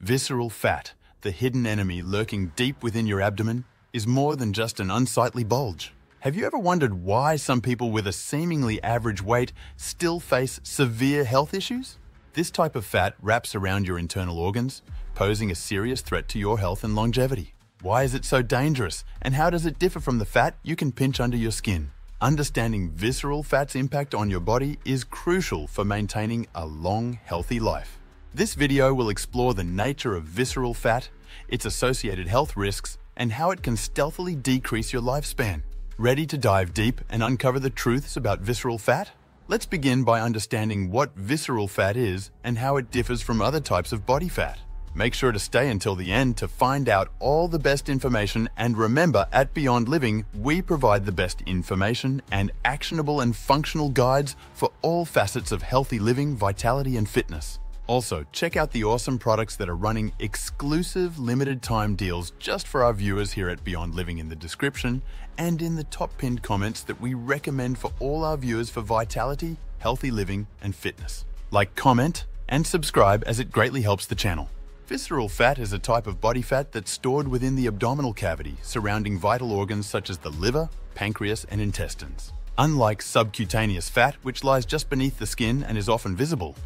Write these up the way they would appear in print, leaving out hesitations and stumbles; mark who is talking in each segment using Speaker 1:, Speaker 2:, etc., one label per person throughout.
Speaker 1: Visceral fat, the hidden enemy lurking deep within your abdomen, is more than just an unsightly bulge. Have you ever wondered why some people with a seemingly average weight still face severe health issues? This type of fat wraps around your internal organs, posing a serious threat to your health and longevity. Why is it so dangerous, and how does it differ from the fat you can pinch under your skin? Understanding visceral fat's impact on your body is crucial for maintaining a long, healthy life. This video will explore the nature of visceral fat, its associated health risks, and how it can stealthily decrease your lifespan. Ready to dive deep and uncover the truths about visceral fat? Let's begin by understanding what visceral fat is and how it differs from other types of body fat. Make sure to stay until the end to find out all the best information, and remember, at Beyond Living, we provide the best information and actionable and functional guides for all facets of healthy living, vitality, and fitness. Also, check out the awesome products that are running exclusive limited time deals just for our viewers here at Beyond Living in the description and in the top pinned comments that we recommend for all our viewers for vitality, healthy living, and fitness. Like, comment, and subscribe as it greatly helps the channel. Visceral fat is a type of body fat that's stored within the abdominal cavity surrounding vital organs such as the liver, pancreas, and intestines. Unlike subcutaneous fat, which lies just beneath the skin and is often visible,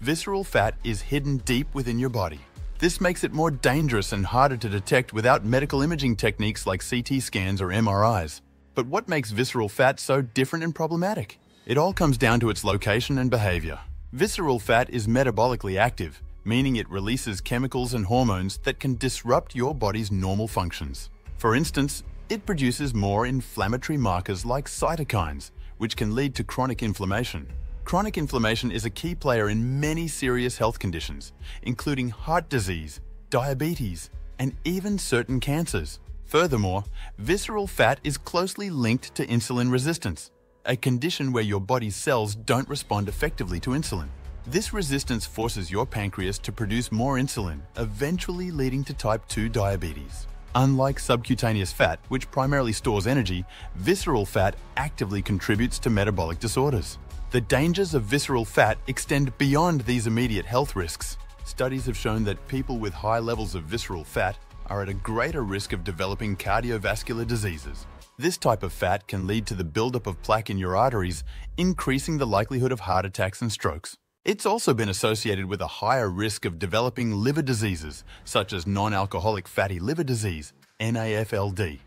Speaker 1: visceral fat is hidden deep within your body. This makes it more dangerous and harder to detect without medical imaging techniques like CT scans or MRIs. But what makes visceral fat so different and problematic? It all comes down to its location and behavior. Visceral fat is metabolically active, meaning it releases chemicals and hormones that can disrupt your body's normal functions. For instance, it produces more inflammatory markers like cytokines, which can lead to chronic inflammation. Chronic inflammation is a key player in many serious health conditions, including heart disease, diabetes, and even certain cancers. Furthermore, visceral fat is closely linked to insulin resistance, a condition where your body's cells don't respond effectively to insulin. This resistance forces your pancreas to produce more insulin, eventually leading to type 2 diabetes. Unlike subcutaneous fat, which primarily stores energy, visceral fat actively contributes to metabolic disorders. The dangers of visceral fat extend beyond these immediate health risks. Studies have shown that people with high levels of visceral fat are at a greater risk of developing cardiovascular diseases. This type of fat can lead to the buildup of plaque in your arteries, increasing the likelihood of heart attacks and strokes. It's also been associated with a higher risk of developing liver diseases, such as non-alcoholic fatty liver disease, NAFLD.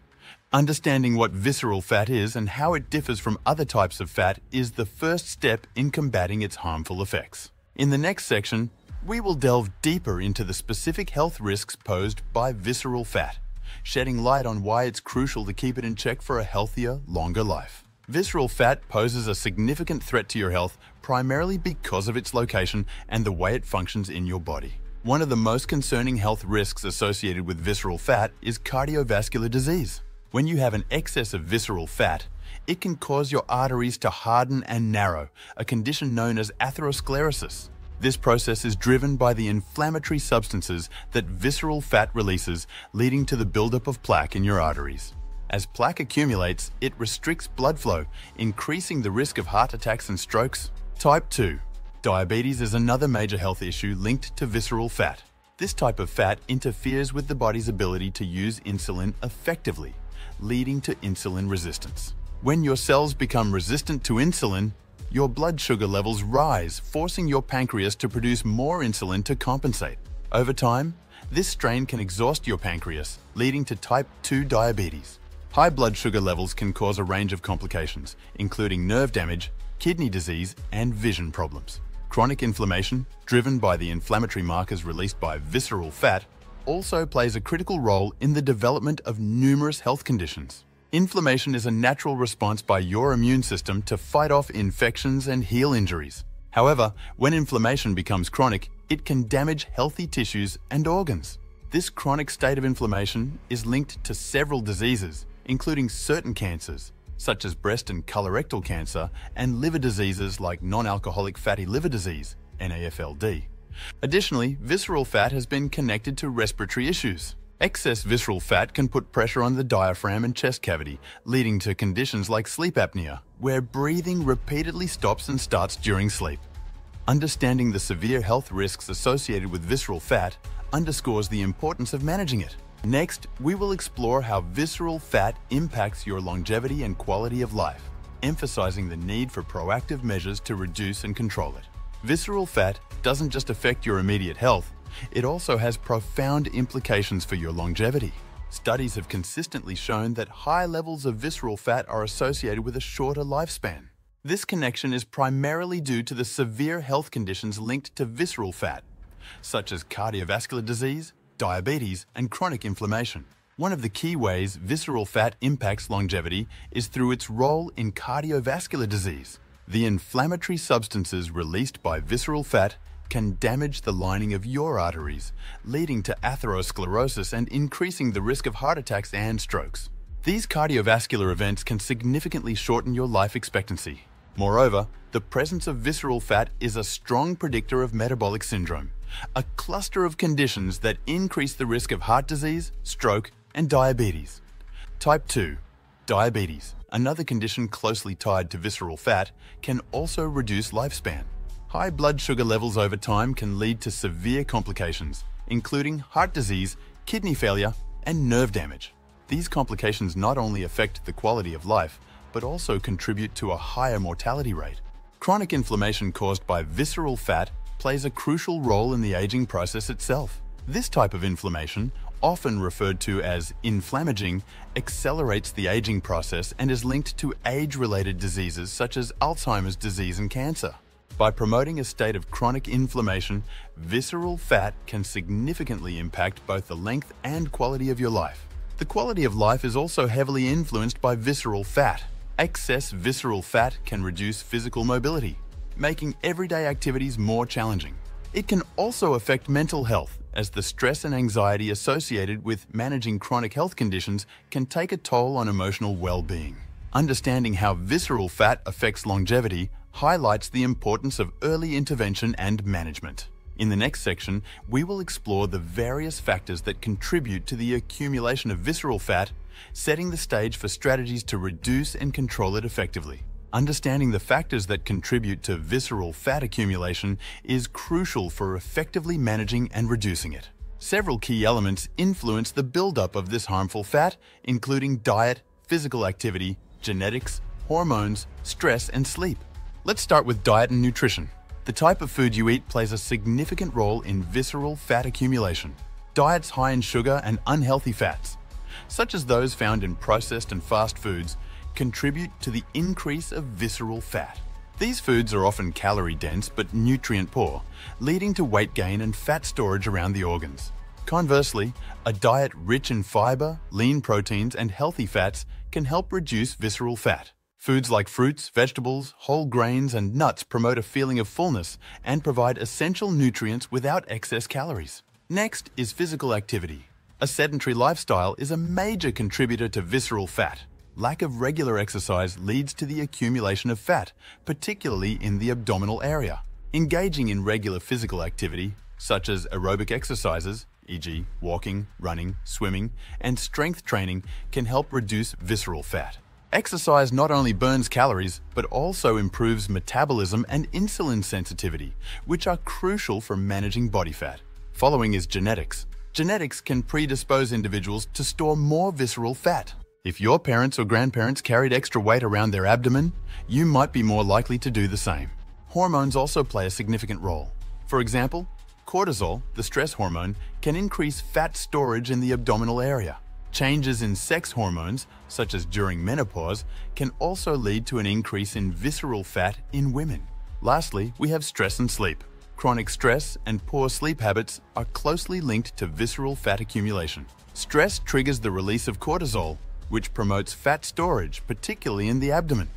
Speaker 1: Understanding what visceral fat is and how it differs from other types of fat is the first step in combating its harmful effects. In the next section, we will delve deeper into the specific health risks posed by visceral fat, shedding light on why it's crucial to keep it in check for a healthier, longer life. Visceral fat poses a significant threat to your health primarily because of its location and the way it functions in your body. One of the most concerning health risks associated with visceral fat is cardiovascular disease. When you have an excess of visceral fat, it can cause your arteries to harden and narrow, a condition known as atherosclerosis. This process is driven by the inflammatory substances that visceral fat releases, leading to the buildup of plaque in your arteries. As plaque accumulates, it restricts blood flow, increasing the risk of heart attacks and strokes. Type 2. Diabetes is another major health issue linked to visceral fat. This type of fat interferes with the body's ability to use insulin effectively, leading to insulin resistance. When your cells become resistant to insulin, your blood sugar levels rise, forcing your pancreas to produce more insulin to compensate. Over time, this strain can exhaust your pancreas, leading to type 2 diabetes. High blood sugar levels can cause a range of complications, including nerve damage, kidney disease, and vision problems. Chronic inflammation, driven by the inflammatory markers released by visceral fat, also plays a critical role in the development of numerous health conditions. Inflammation is a natural response by your immune system to fight off infections and heal injuries. However, when inflammation becomes chronic, it can damage healthy tissues and organs. This chronic state of inflammation is linked to several diseases, including certain cancers, such as breast and colorectal cancer, and liver diseases like non-alcoholic fatty liver disease, NAFLD. Additionally, visceral fat has been connected to respiratory issues. Excess visceral fat can put pressure on the diaphragm and chest cavity, leading to conditions like sleep apnea, where breathing repeatedly stops and starts during sleep. Understanding the severe health risks associated with visceral fat underscores the importance of managing it. Next, we will explore how visceral fat impacts your longevity and quality of life, emphasizing the need for proactive measures to reduce and control it. Visceral fat doesn't just affect your immediate health, it also has profound implications for your longevity. Studies have consistently shown that high levels of visceral fat are associated with a shorter lifespan. This connection is primarily due to the severe health conditions linked to visceral fat, such as cardiovascular disease, diabetes, and chronic inflammation. One of the key ways visceral fat impacts longevity is through its role in cardiovascular disease. The inflammatory substances released by visceral fat can damage the lining of your arteries, leading to atherosclerosis and increasing the risk of heart attacks and strokes. These cardiovascular events can significantly shorten your life expectancy. Moreover, the presence of visceral fat is a strong predictor of metabolic syndrome, a cluster of conditions that increase the risk of heart disease, stroke, and diabetes. Type 2. Diabetes, another condition closely tied to visceral fat, can also reduce lifespan. High blood sugar levels over time can lead to severe complications, including heart disease, kidney failure, and nerve damage. These complications not only affect the quality of life, but also contribute to a higher mortality rate. Chronic inflammation caused by visceral fat plays a crucial role in the aging process itself. This type of inflammation, often referred to as inflammaging, accelerates the aging process and is linked to age-related diseases such as Alzheimer's disease and cancer. By promoting a state of chronic inflammation, visceral fat can significantly impact both the length and quality of your life. The quality of life is also heavily influenced by visceral fat. Excess visceral fat can reduce physical mobility, making everyday activities more challenging. It can also affect mental health, as the stress and anxiety associated with managing chronic health conditions can take a toll on emotional well-being. Understanding how visceral fat affects longevity highlights the importance of early intervention and management. In the next section, we will explore the various factors that contribute to the accumulation of visceral fat, setting the stage for strategies to reduce and control it effectively. Understanding the factors that contribute to visceral fat accumulation is crucial for effectively managing and reducing it. Several key elements influence the buildup of this harmful fat, including diet, physical activity, genetics, hormones, stress, and sleep. Let's start with diet and nutrition. The type of food you eat plays a significant role in visceral fat accumulation. Diets high in sugar and unhealthy fats, such as those found in processed and fast foods, contribute to the increase of visceral fat. These foods are often calorie-dense but nutrient-poor, leading to weight gain and fat storage around the organs. Conversely, a diet rich in fiber, lean proteins, and healthy fats can help reduce visceral fat. Foods like fruits, vegetables, whole grains, and nuts promote a feeling of fullness and provide essential nutrients without excess calories. Next is physical activity. A sedentary lifestyle is a major contributor to visceral fat. Lack of regular exercise leads to the accumulation of fat, particularly in the abdominal area. Engaging in regular physical activity, such as aerobic exercises, e.g., walking, running, swimming, and strength training, can help reduce visceral fat. Exercise not only burns calories, but also improves metabolism and insulin sensitivity, which are crucial for managing body fat. Following is genetics. Genetics can predispose individuals to store more visceral fat. If your parents or grandparents carried extra weight around their abdomen, you might be more likely to do the same. Hormones also play a significant role. For example, cortisol, the stress hormone, can increase fat storage in the abdominal area. Changes in sex hormones, such as during menopause, can also lead to an increase in visceral fat in women. Lastly, we have stress and sleep. Chronic stress and poor sleep habits are closely linked to visceral fat accumulation. Stress triggers the release of cortisol, which promotes fat storage, particularly in the abdomen.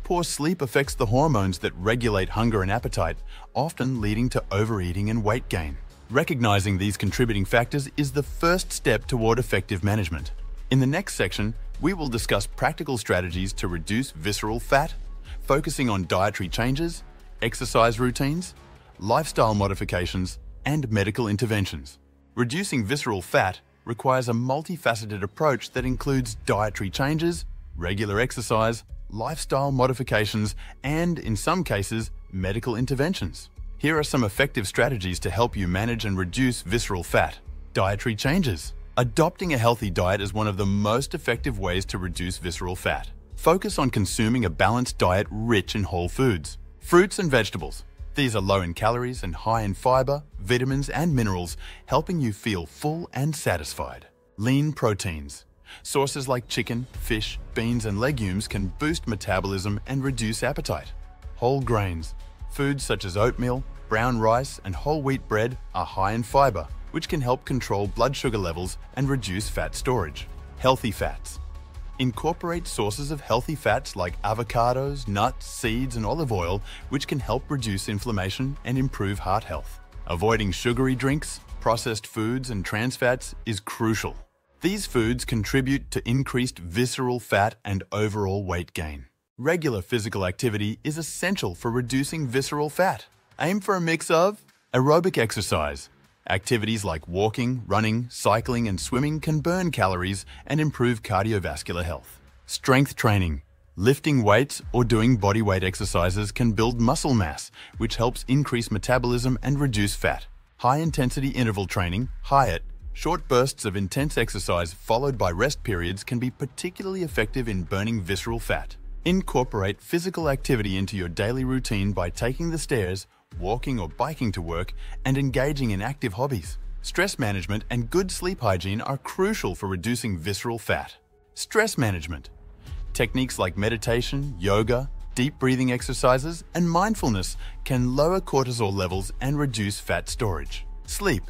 Speaker 1: Poor sleep affects the hormones that regulate hunger and appetite, often leading to overeating and weight gain. Recognizing these contributing factors is the first step toward effective management. In the next section, we will discuss practical strategies to reduce visceral fat, focusing on dietary changes, exercise routines, lifestyle modifications, and medical interventions. Reducing visceral fat requires a multifaceted approach that includes dietary changes, regular exercise, lifestyle modifications, and, in some cases, medical interventions. Here are some effective strategies to help you manage and reduce visceral fat. Dietary changes. Adopting a healthy diet is one of the most effective ways to reduce visceral fat. Focus on consuming a balanced diet rich in whole foods. Fruits and vegetables. These are low in calories and high in fiber, vitamins, and minerals, helping you feel full and satisfied. Lean proteins. Sources like chicken, fish, beans, and legumes can boost metabolism and reduce appetite. Whole grains. Foods such as oatmeal, brown rice, and whole wheat bread are high in fiber, which can help control blood sugar levels and reduce fat storage. Healthy fats. Incorporate sources of healthy fats like avocados, nuts, seeds, and olive oil, which can help reduce inflammation and improve heart health. Avoiding sugary drinks, processed foods, and trans fats is crucial. These foods contribute to increased visceral fat and overall weight gain. Regular physical activity is essential for reducing visceral fat. Aim for a mix of aerobic exercise. Activities like walking, running, cycling, and swimming can burn calories and improve cardiovascular health. Strength training. Lifting weights or doing bodyweight exercises can build muscle mass, which helps increase metabolism and reduce fat. High-intensity interval training, HIIT, short bursts of intense exercise followed by rest periods can be particularly effective in burning visceral fat. Incorporate physical activity into your daily routine by taking the stairs, walking or biking to work, and engaging in active hobbies. Stress management and good sleep hygiene are crucial for reducing visceral fat. Stress management. Techniques like meditation, yoga, deep breathing exercises, and mindfulness can lower cortisol levels and reduce fat storage. Sleep.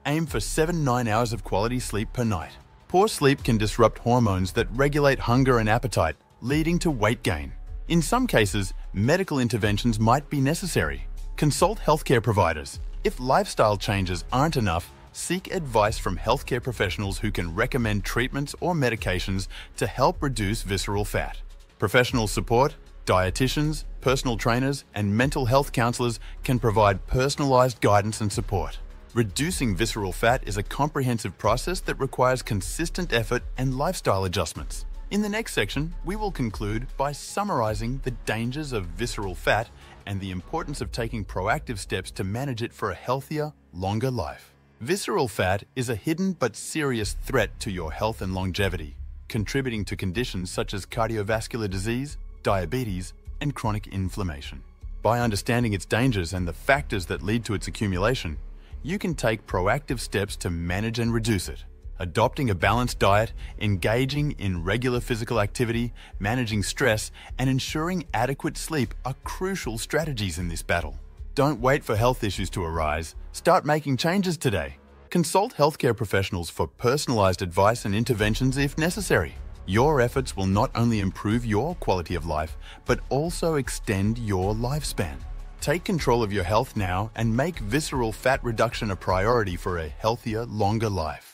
Speaker 1: Aim for 7-9 hours of quality sleep per night. Poor sleep can disrupt hormones that regulate hunger and appetite, leading to weight gain. In some cases, medical interventions might be necessary. Consult healthcare providers. If lifestyle changes aren't enough, seek advice from healthcare professionals who can recommend treatments or medications to help reduce visceral fat. Professional support, dietitians, personal trainers, and mental health counselors can provide personalized guidance and support. Reducing visceral fat is a comprehensive process that requires consistent effort and lifestyle adjustments. In the next section, we will conclude by summarizing the dangers of visceral fat and the importance of taking proactive steps to manage it for a healthier, longer life. Visceral fat is a hidden but serious threat to your health and longevity, contributing to conditions such as cardiovascular disease, diabetes, and chronic inflammation. By understanding its dangers and the factors that lead to its accumulation, you can take proactive steps to manage and reduce it. Adopting a balanced diet, engaging in regular physical activity, managing stress, and ensuring adequate sleep are crucial strategies in this battle. Don't wait for health issues to arise. Start making changes today. Consult healthcare professionals for personalized advice and interventions if necessary. Your efforts will not only improve your quality of life, but also extend your lifespan. Take control of your health now and make visceral fat reduction a priority for a healthier, longer life.